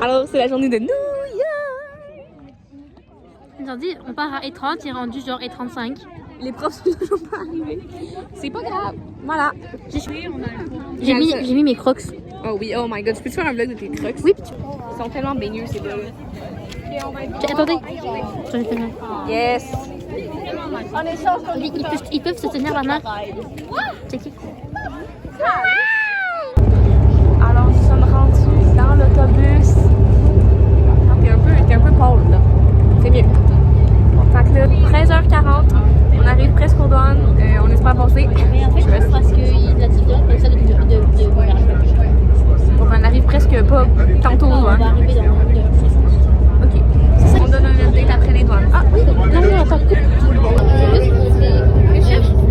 Alors, c'est la journée de New York. Ils ont dit, on part à E30, il est rendu genre E35. Les profs sont toujours pas arrivés. C'est pas grave. Voilà. J'ai mis mes crocs. Oh oui, oh my god, tu peux faire un vlog de tes trucs? Oui, Ils sont tellement baigneux, ces gars-là. attendez. Yes. Ils peuvent se tenir la main. Checker. Alors, nous sommes rendus dans l'autobus. T'es un peu pâle, là. C'est mieux. Fait que là, 13h40, on arrive presque aux douanes. On espère passer. Mais en fait, c'est parce qu'il y a de la TikTok comme ça de On arrive presque pas tantôt aux on va douanes. arriver dans Ok. On donne un update après les douanes. Ah, oui, non, attends, coupe.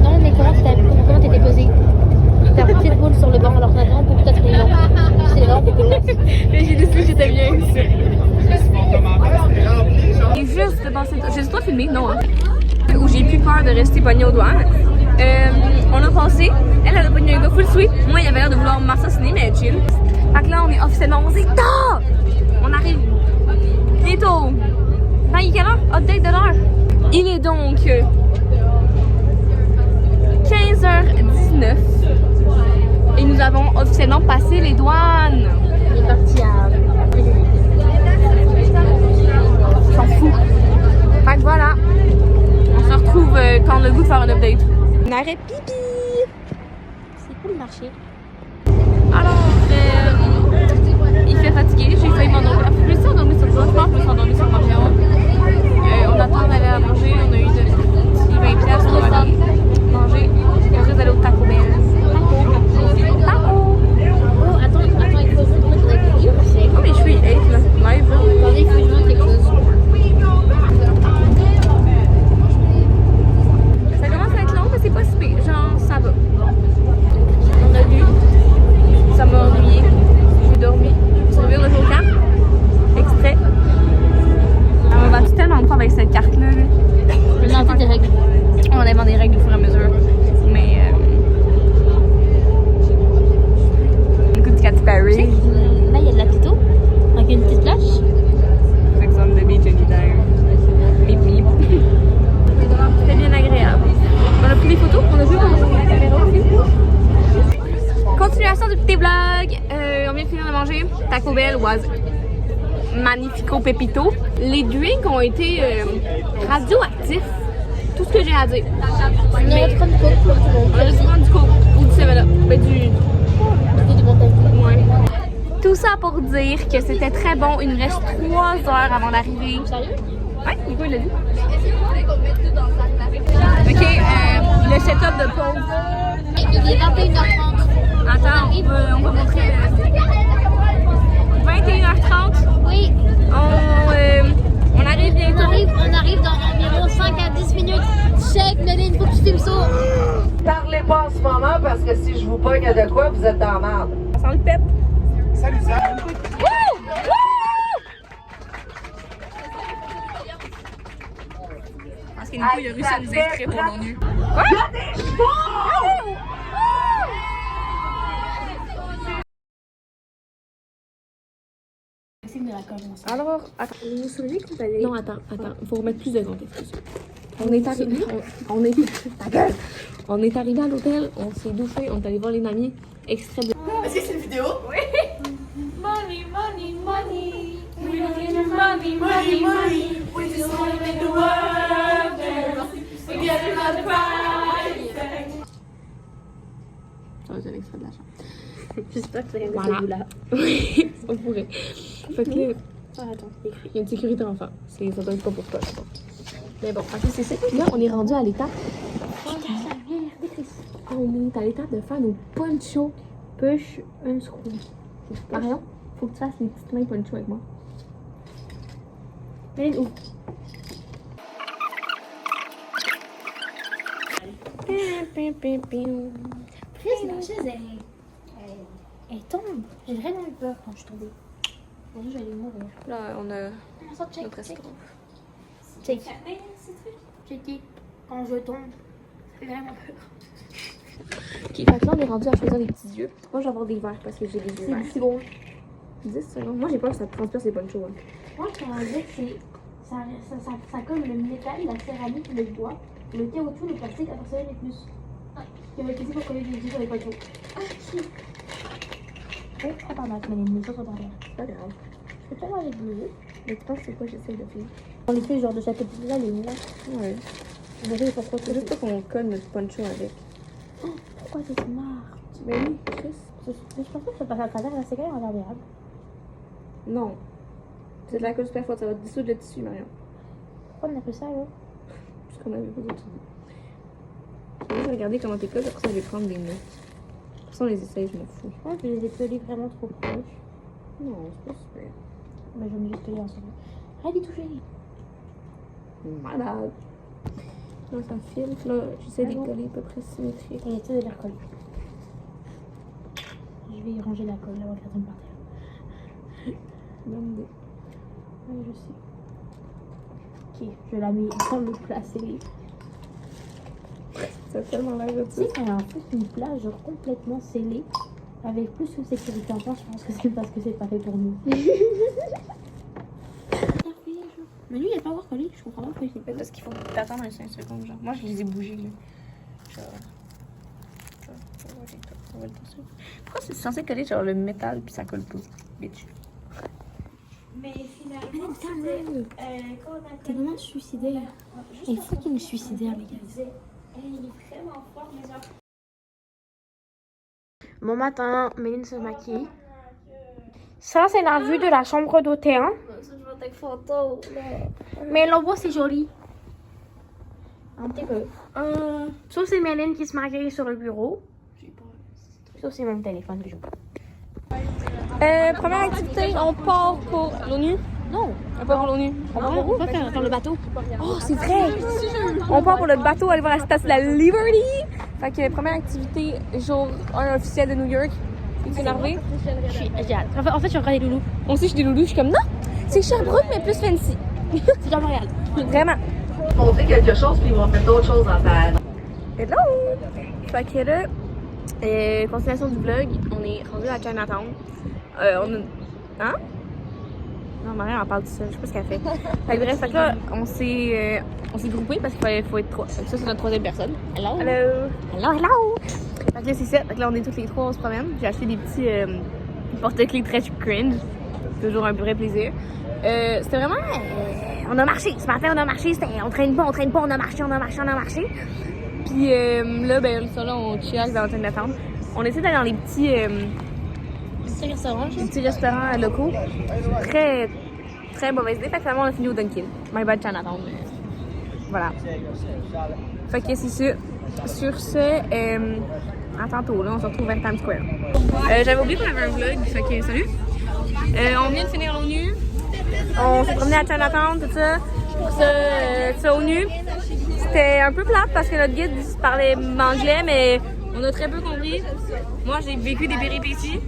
Non, mais comment t'étais posé? T'as une petite boule sur le banc, alors maintenant, on peut peut-être les longs. C'est long, on peut plus. j'ai décidé que j'étais bien ici. Et juste de passer. J'ai pas filmé, non, hein. Où j'ai plus peur de rester pognée aux douanes. On a passé. Elle a pogné un gars full sweet. Moi, il avait l'air de vouloir m'assassiner, mais chill. Fait que là, on est officiellement. On est tard! On arrive bientôt. Ben, il est quelle heure? Update de l'heure. Il est donc 15h19. Et nous avons officiellement passé les douanes. Il est parti à. On s'en fout. Fait que voilà. On se retrouve quand on a le goût de faire un update. Un arrêt pipi. C'est cool le marché. Alors, il fait fatigué. J'ai failli m'endormir. Plus si endormir sur le toit, je pense que je me suis endormie sur mon pion. On attend d'aller à manger. On a eu de petits 20$. On va aller manger. Et après, d'aller au Taco Bell. Taco! Oh, attends, il faut que je montre avec le livre. Oh, mes cheveux, ils hate, là. Live, là. Attendez, il faut que je montre quelque chose. Ça commence à être long, mais c'est pas si pire. Genre, ça va. On a lu. Ça m'a ennuyé. J'ai dormi. J'ai revu le jour 4. Extrait. On va tellement de fois avec cette carte-là. Là. Je vais inventer tes règles. On enlève des règles au fur et à mesure. Mais. Écoute du Katy Perry. Là, il y a de la pito. Avec une petite flash. Exemple de Beach Anytime. Mip mip. C'était bien agréable. On a pris des photos. On a vu comment la caméra aussi. Continuation du petit vlog. On vient de finir de manger. Taco Bell was magnifico pepito. Les drinks ont été radioactifs. Tout ce que j'ai à dire. On aurait dû prendre du coke pour tout le monde. On a dû prendre du coke ou du 7-Up. Ben du... C'était du bon temps. Ouais. Tout ça pour dire que c'était très bon. Il nous reste 3 heures avant d'arriver. Sérieux? Ouais, Nico il l'a dit. Ok, le setup de pause. Il est 21h30. Attends, on va montrer le... 21h30. Oui, On arrive bientôt. on arrive dans environ 5 à 10 minutes. Check, Méline, faut que tu filmes ça. Parlez pas en ce moment parce que si je vous pogne de quoi, vous êtes dans la merde. Ça sent le pep. Salut Zach! Parce que Nico, il a réussi à nous inscrire pour mon nu. Quoi? Alors, attends, vous vous souvenez que vous allez... Non, attends, faut remettre plus de contexte. On est arrivé... On est arrivé à l'hôtel, on s'est douché, on est allé voir les mamies. Extrait de... Est-ce que c'est une vidéo? Oui! Money, money, money. We don't need your money, money, money. We just want to make the world better. We get another prize. Ça va être un extrait de la chambre. J'espère que ça vient Voilà. de là. Oui, on pourrait. Fait que là, Ah, attends, c'est écrit. il y a une sécurité enfant. Ça doit être pas pour toi, je pense. Mais bon, ok, c'est ça. Là, on est rendu à l'étape. On est à l'étape de faire nos ponchos. Push un screw. Marion, faut que tu fasses les petites mains poncho avec moi. Mets où? Chris, ma chaise, elle tombe. J'ai vraiment eu peur quand je suis tombée. Bon, j'allais mourir. Là, on a Check, notre check. escroc. Check. Checker. Quand je tombe, ça fait vraiment peur. Ok, fait que là, on est rendu à choisir les petits yeux. Moi, je vais avoir des verres parce que j'ai des yeux verts. C'est bon. 10 secondes. Moi, j'ai peur que ça transperce les ponchos. Hein. Moi, je dirais que c'est. Ça colle le métal, la céramique, le bois, le caoutchouc, le plastique, à part ça, les plus. Il y avait quasi pour coller les 10 sur les ponchos. Oh, pardon, mais les choses sont en l'air. C'est pas grave. Je peux pas voir les bleus. Mais tu penses que c'est quoi j'essaie de faire? On les fait genre de chaque petite là, les là. Ouais. Vous voyez pourquoi C'est juste pas qu'on colle notre poncho avec. Oh, pourquoi c'est smart? Mais oui, Chris. Je pense pas que ça passe à travers la séquelle en l'érable. Non. C'est de la colle super forte, ça va dissoudre le tissu, Marion. Pourquoi on appelle ça là? Parce qu'on avait pas d'autres idées. Je vais juste regarder comment t'es colles, après ça je vais prendre des notes. De toute façon, on les essaye, je m'en fous. Je pense que je les ai collés vraiment trop proches. Non, c'est pas super. Mais j'en ai juste collé ensemble. Arrête d'y toucher. Malade. Là, ça file. Là, j'essaie de les coller à peu près symétriques. Et essaie de les recoller. Je vais y ranger la colle là, on va la par terre. Bonne idée. Oui, je sais. Ok, je la mets dans le plat scellé. Ça a tellement l'air de Tu ça. sais, quand il y a en fait une plage genre complètement scellée, avec plus de sécurité en France, je pense que c'est parce que c'est pas fait pour nous. Mais lui, il n'est pas encore collé, je comprends pas pourquoi il s'est Mais parce qu'il faut t'attendre un 5 secondes, genre. Moi, je les ai bougés, là. Genre. On va le passer. Pourquoi c'est censé coller, genre, le métal, puis ça colle pas? Bitch. Mais finalement, c'était, T'es vraiment suicidaire. Il faut qu'il nous suicidaire, les gars. il est vraiment fort, mais genre. Bon matin, Méline se maquille. Ça, c'est la vue de la chambre d'hôtel. Hein? Ça, je vais des photos, là. Mais l'endroit, c'est joli. Un petit peu. Sauf c'est Méline qui se maquille sur le bureau. Sauf c'est mon téléphone du jour. Première activité, on part pour l'ONU. Non, On part pour l'ONU. on va faire dans le bateau. Oh, c'est vrai! On part pour le bateau, aller voir la statue de la Liberty! Fait que première activité, jour 1 officiel de New York. Es-tu énervé? J'ai hâte. En fait, je suis encore des loulous. Moi aussi, je suis des loulous, je suis comme non! C'est Sherbrooke, mais plus fancy. C'est dans Montréal. Vraiment. Montrer quelque chose, puis ils vont mettre d'autres choses en terre. Hello! Fait que là, continuation du vlog, on est rendu à Chinatown. On a... Hein? Non, Marie, elle parle tout seul, je sais pas ce qu'elle fait. Fait que bref, fait que là, on s'est groupés parce qu'il faut être trois. Fait que ça, c'est notre troisième personne. Hello. Hello! Hello, hello! Fait que là, c'est ça. Fait que là, on est toutes les trois, on se promène. J'ai acheté des petits porte-clés très cringe. Toujours un vrai plaisir. C'était vraiment... on a marché. Ce matin, on a marché. On traîne pas, on a marché. Puis là, ben, ça, là, on chill dans le train d'attente. On essaie d'aller dans les petits restaurants locaux. Très, très mauvaise idée. Fait que finalement, on a fini au Dunkin'. My bad, Chinatown. Voilà. Fait que c'est ça. Sur ce, à tantôt, là, on se retrouve vers Times Square. J'avais oublié qu'on avait un vlog, fait que salut. On vient de finir l'ONU. On s'est promené à Chinatown, tout ça. Ça ONU. C'était un peu plate parce que notre guide parlait anglais, mais on a très peu compris. Moi, j'ai vécu des péripéties.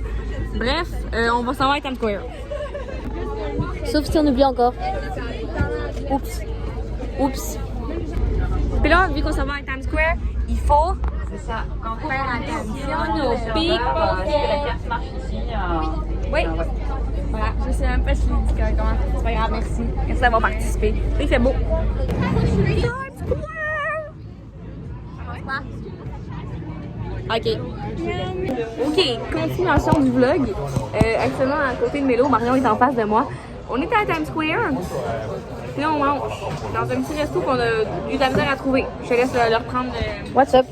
Bref, on va s'en aller à Times Square. Sauf si on oublie encore. Oups. Puis là, vu qu'on s'en va à Times Square, il faut faire attention aux pickpockets. Oui. Voilà, je sais même pas si je l'ai dit comment. C'est pas grave, merci. Merci d'avoir participé. Il fait beau. Ok. Ok, continuation du vlog. Actuellement, à côté de Mélo, Marion est en face de moi. On était à Times Square. Puis là, on mange dans un petit resto qu'on a eu de la misère à trouver. Je te laisse leur prendre. What's up?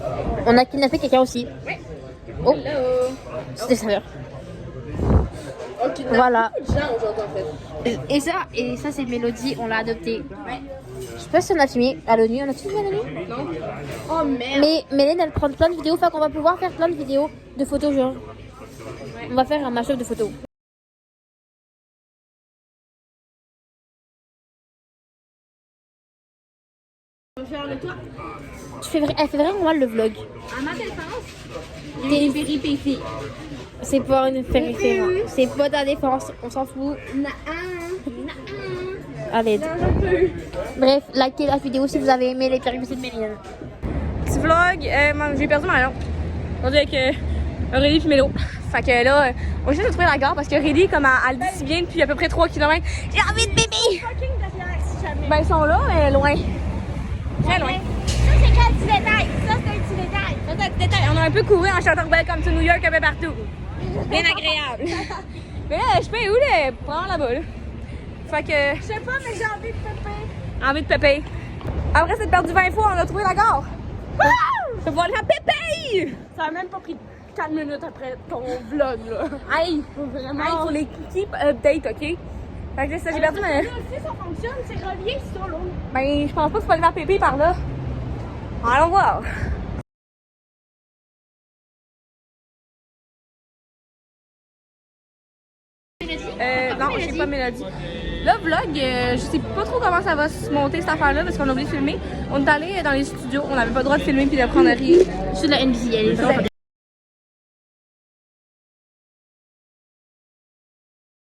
On a kidnappé quelqu'un aussi. Oui. Oh, c'était sa mère. Voilà. Et ça c'est Mélodie, on l'a adoptée. Je sais pas si on a filmé à l'ONU. On a filmé à l'ONU? Non. Oh merde. Mais Mélène elle prend plein de vidéos, fait qu'on va pouvoir faire plein de vidéos de photos genre. On va faire un mashup de photos. On va faire le toit. Elle fait vraiment mal le vlog. À ma défense, il y a eu des péripéties. C'est pas une référence. C'est pas ta défense, on s'en fout. Allez. Bref, likez la vidéo si vous avez aimé les péripéties de Mélène. Petit vlog, j'ai perdu Marion. Rendu avec Aurélie puis Mélo. Fait que là, on cherche de trouver la gare parce que Aurélie, comme elle dit si bien depuis à peu près 3 km, j'ai envie de bébé! Ben, ils sont là, mais loin. Très loin. Ça, c'est quel petit détail? Ça, c'est un petit détail. Ça, c'est un petit détail. On a un peu couru en chantant Welcome to New York un peu partout. Bien agréable. Mais là, je sais où, là? Prends là-bas, là. Fait que. Je sais pas, mais j'ai envie de pépé. Envie de pépé. Après s'être perdu 20 fois, on a trouvé la gare. Wouh! Ça va aller à pépé! Ça a même pas pris 4 minutes après ton vlog, là. Hey! Vraiment. Hey, pour les keep update, ok? Fait que là, ça, j'ai perdu, mais. Si ça fonctionne, c'est relié sur l'autre. Ben, je pense pas que tu peux aller vers pépé par là. Allons voir. Non, j'ai pas Mélodie. Là, vlog, je sais pas trop comment ça va se monter cette affaire-là parce qu'on a oublié de filmer. On est allé dans les studios, on n'avait pas le droit de filmer puis de prendre rien. Je suis de la NBC,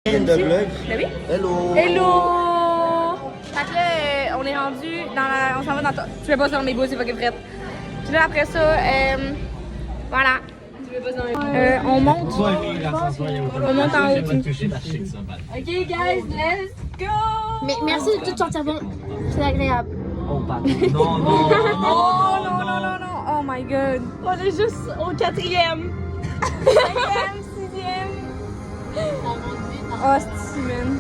De vlog. Ben oui. Hello. Hello! Fait que là, on est rendu dans la. On s'en va dans. Je vais pas sur mes bouts, c'est pas que frette. Puis là, après ça, voilà. On monte. On monte en haut. Ok, guys, let's go! Mais merci de tout sortir bon. C'est agréable. Non, non. Oh non, non, non, non. Oh my god. On est juste au 4e. 5e, 6e. Oh, c'est man.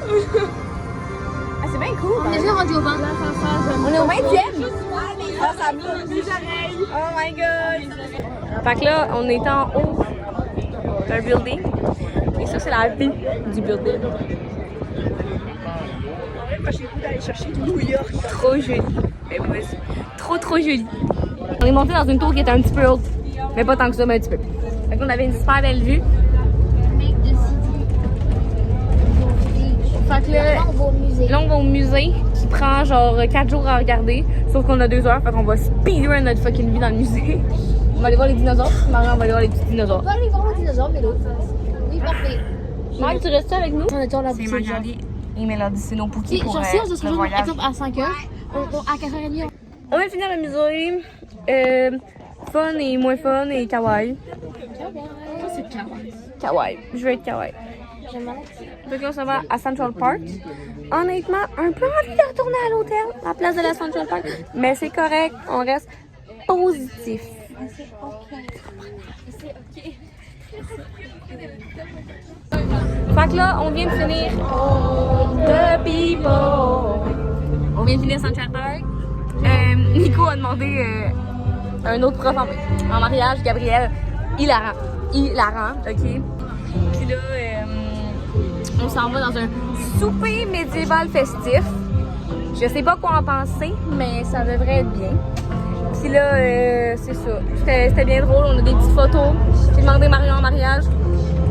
Ah, c'est bien cool. On est déjà rendu au banc. On est au 20e. Ah, ça bouge les oreilles. Oh my god. Fait que là, on est en haut d'un building. Et ça, c'est la vue du building. J'ai le goût d'aller chercher New York. Trop joli. Mais moi aussi. Trop, trop joli. On est monté dans une tour qui était un petit peu haute. Mais pas tant que ça, mais un petit peu. Fait qu'on avait une super belle vue. Fait que là, on va au musée qui prend genre 4 jours à regarder. Sauf qu'on a 2 heures, fait qu'on va speedrun notre fucking vie dans le musée. On va aller voir les dinosaures. Marie, on va aller voir les petits dinosaures. On va aller voir les dinosaures, Mélo. Oui, parfait. Mike, tu restes avec nous? On est dans la C'est Magali et Mélodie, c'est nos pouquets pour genre, si on se le retrouve voyage. exemple à 5h, à 4h30, On vient de finir le musée. Fun et moins fun et kawaii. c'est kawaii. Kawaii. Je veux être kawaii. J'aime bien. Donc là, on s'en va à Central Park. Honnêtement, un peu envie de retourner à l'hôtel à la place de la Central Park. Mais c'est correct, on reste positif. Fait que là, on vient de finir The People. On vient de finir Central Park. Nico a demandé un autre prof en mariage, Gabriel. Hilarant. Hilarant, ok? Puis là, on s'en va dans un souper médiéval festif. Je sais pas quoi en penser, mais ça devrait être bien. Puis là, c'est ça. C'était bien drôle. On a des petites photos. J'ai demandé Marion en mariage.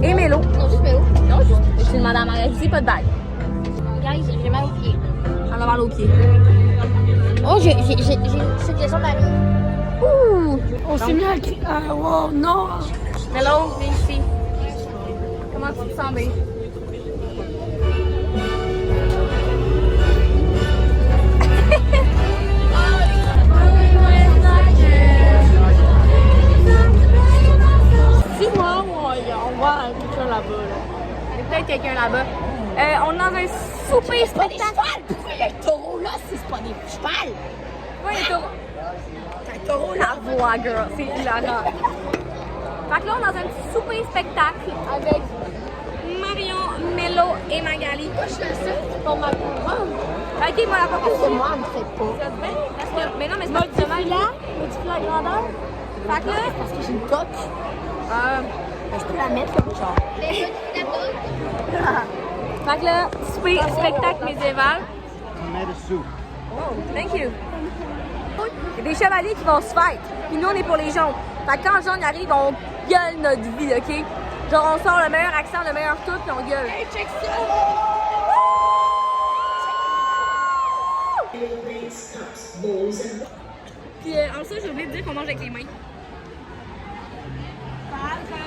Et Mélo. Non, juste Mélo. Non, juste. J'ai demandé à mariage ici, pas de bague. Guys, j'ai mal aux pieds. On a mal aux pieds. Oh, j'ai une suggestion d'amis. Ouh! On s'est mis à crier. Ah, wow, non! Mélo, viens ici. Comment tu te sens bien? Dis-moi, on voit quelqu'un là-bas. Il y a peut-être quelqu'un là-bas. On est dans un souper spectacle. Pourquoi il y a un taureau là si c'est pas des chevals? Ouais, les taureaux. Un taureau, la voix, girl. C'est hilarant. Fait que là, on est dans un petit souper spectacle avec Marion, Mélo et Magali. Moi, je suis la seule qui tombe ma couronne. Ok, moi, la Parce porte. que moi, elle me fait pas. Ça se met? Parce que, mais non, mais c'est pas du mal. Multiplie la grandeur. Fait que là, Parce que j'ai une coque. Je peux la mettre comme genre. fait que là, souper spectacle médiéval. Made a soup. Oh, thank you. Il y a des chevaliers qui vont se faire. Puis nous, on est pour les jaunes. Fait que quand les jaunes arrivent, on gueule notre vie, ok? Genre, on sort le meilleur accent, le meilleur tout, puis on gueule. Hey, check ça! Puis ensuite, j'ai oublié de dire qu'on mange avec les mains.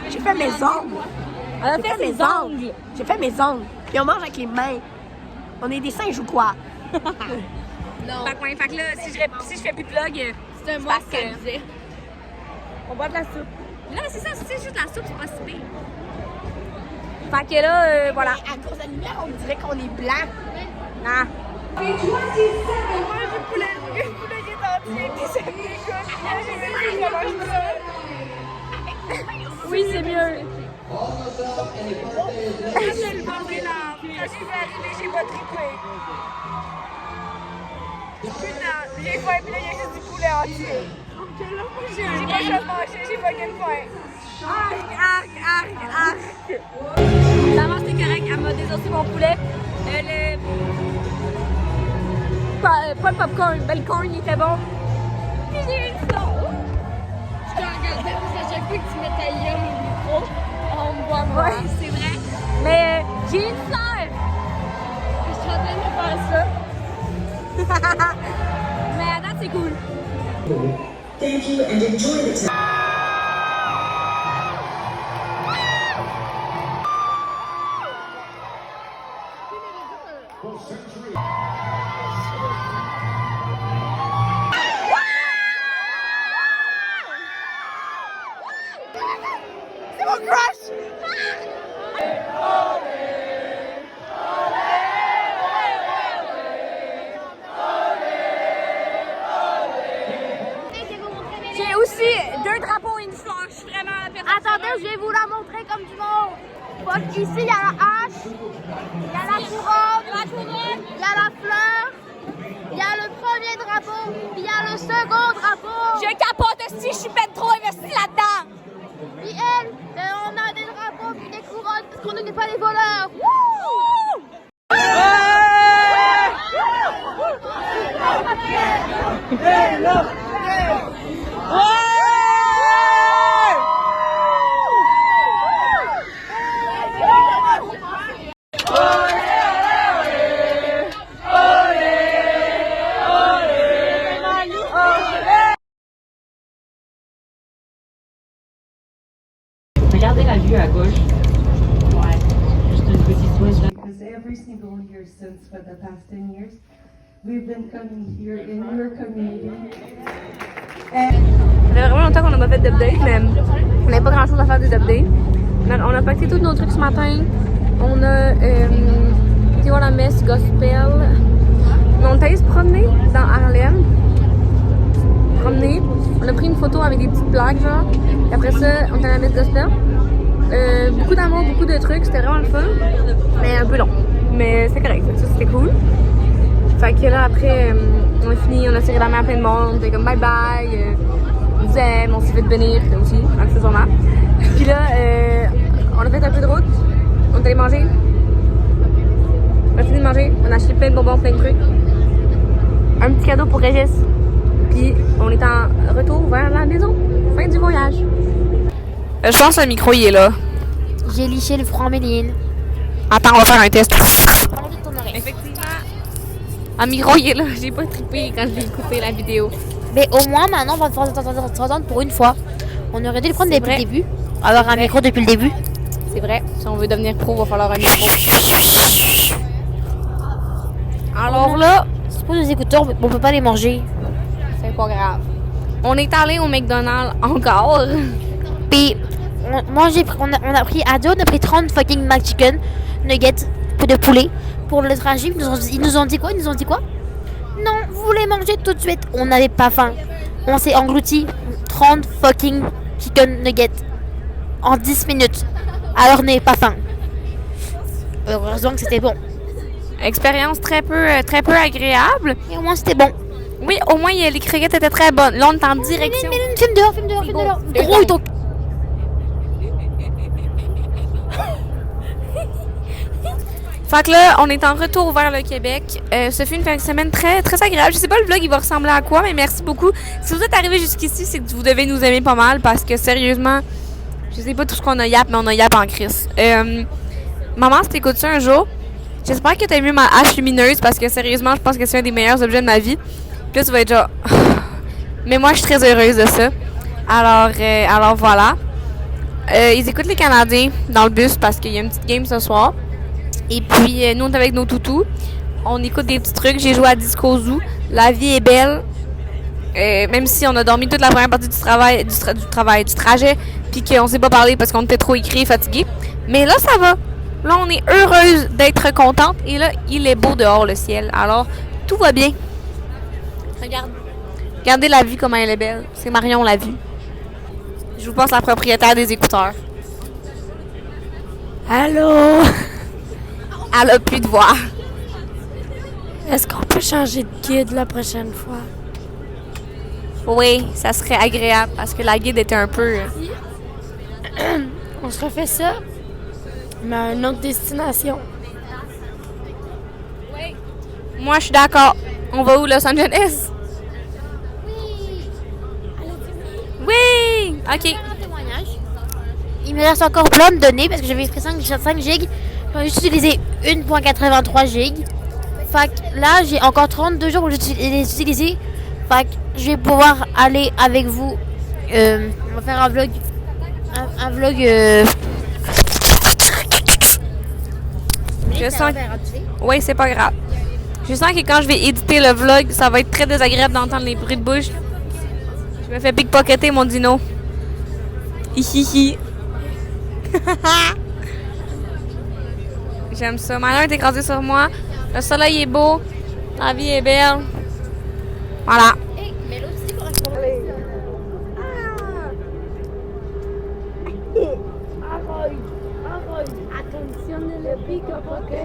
J'ai fait mes ongles. On a fait ses ongles. J'ai fait mes ongles. Puis on mange avec les mains. On est des singes ou quoi? Non. Fait que là, si je fais plus de vlog, c'est parce que on boit de la soupe. Non, mais c'est ça, c'est juste la soupe, c'est pas si pire. Fait que là, voilà. À cause de la lumière, on dirait qu'on est blanc. Ah. Moi, le poulet qui est entier, puis ça m'écoute. Je mange ça. Oui, c'est mieux. Quand j'ai le bordé là, quand j'ai vu arriver, j'ai pas trippé. Putain, j'ai faim, puis là, il y a juste du poulet entier. J'ai pas de manger, j'ai pas qu'une faim. Arc. Ça marche, c'est correct. Elle m'a désossé mon poulet. Pas le popcorn, mais le corn, il était bon. Puis j'ai eu une fleur. Je te regardais parce qu'à chaque fois que tu mets ta gueule au micro, on me voit moi. Ouais, c'est vrai. Mais j'ai eu une fleur. Je suis en train de faire ça. Mais à date, c'est cool. Thank you and enjoy the time. J'ai aussi 2 drapeaux et une fleur. Je suis vraiment la personne. Attendez, je vais vous la montrer comme du monde. Donc ici, il y a la hache, il y a la couronne, il y a la fleur, il y a le premier drapeau, puis il y a le second drapeau. Je capote si je suis ben trop investie là-dedans. Puis elle, on a des drapeaux puis des couronnes parce qu'on n'est pas des voleurs. Wouh! Regardez la vue à gauche. Ouais, juste une petite switch. Because every single year since for the past 10 years, we've been coming here in your community. Ça fait vraiment longtemps qu'on n'a pas fait d'update, mais on n'avait pas grand chose à faire des updates. On a pacté tous nos trucs ce matin. On a été voir la messe gospel. On est allé se promener dans Harlem. On a pris une photo avec des petites plaques, genre. Et après ça, on est allé à la messe gospel. Beaucoup d'amour, beaucoup de trucs. C'était vraiment le fun. Mais un peu long. Mais c'était correct. Ça, c'était cool. Fait que là, après, on a fini, on a serré la main à plein de monde. On était comme bye bye. On vous aime, on s'est fait venir aussi, accessoirement. Puis là, on a fait un peu de route. On est allé manger. On a fini de manger. On a acheté plein de bonbons, plein de trucs. Un petit cadeau pour Régis. Puis on est en retour vers la maison. Fin du voyage. Je pense que le micro, il est là. J'ai liché le front Méline. Attends, on va faire un test. Enlève ton oreille. Effectivement. Un micro, il est là. J'ai pas trippé quand j'ai écouté la vidéo. Mais au moins, maintenant, on va s'entendre pour une fois. On aurait dû le prendre depuis le début. Avoir un micro depuis le début. C'est vrai. Si on veut devenir pro, il va falloir un micro. Alors là, C'est pas nos écouteurs, mais on peut pas les manger. c'est pas grave. On est allé au McDonald's encore. Puis, on a pris à deux, on a pris 30 fucking McChicken nuggets de poulet pour le trajet. Ils nous ont dit quoi? Non, vous voulez manger tout de suite. On n'avait pas faim. On s'est englouti 30 fucking chicken nuggets en 10 minutes. Alors on n'avait pas faim. Heureusement que c'était bon. Expérience très peu agréable. Et au moins c'était bon. Oui, au moins les croquettes étaient très bonnes. Là, on est en direction. Filme dehors. Gros, il tombe. Fait que là, on est en retour vers le Québec. Ce fut une fin de semaine très, très agréable. Je sais pas le vlog, il va ressembler à quoi, mais merci beaucoup. Si vous êtes arrivés jusqu'ici, c'est que vous devez nous aimer pas mal parce que sérieusement, je sais pas tout ce qu'on a yap, mais on a yap en crise. Maman, si t'écoutes ça un jour, j'espère que t'as aimé ma hache lumineuse parce que sérieusement, je pense que c'est un des meilleurs objets de ma vie. Puis là, tu vas être genre... mais moi, je suis très heureuse de ça. Alors voilà. Ils écoutent les Canadiens dans le bus parce qu'il y a une petite game ce soir. Et puis, nous, on est avec nos toutous. On écoute des petits trucs. J'ai joué à Disco Zoo. La vie est belle. Même si on a dormi toute la première partie du trajet, puis qu'on s'est pas parlé parce qu'on était trop écrit et fatigués. Mais là, ça va. Là, on est heureuse d'être contente. Et là, il est beau dehors, le ciel. Alors, tout va bien. Regarde. Regardez la vue, comment elle est belle. C'est Marion, la vue. Je vous passe la propriétaire des écouteurs. Allô? Elle a plus de voix. Est-ce qu'on peut changer de guide la prochaine fois? Oui, ça serait agréable parce que la guide était un peu... On se refait ça, mais à une autre destination. Moi, je suis d'accord. On va où, Los Angeles? Oui! OK. Il me reste encore plein de données parce que j'avais pris 5 gigs. J'en ai juste utilisé 1.83 gigs. Fait que là, j'ai encore 32 jours pour les utiliser. Fait que je vais pouvoir aller avec vous. On va faire un vlog. Un vlog. Je sens... Oui, c'est pas grave. Je sens que quand je vais éditer le vlog, ça va être très désagréable d'entendre les bruits de bouche. Je me fais pickpocketer mon dino. Hihihi. J'aime ça. Ma mère est écrasée sur moi. Le soleil est beau. La vie est belle. Voilà. Attenzione le piccapocche.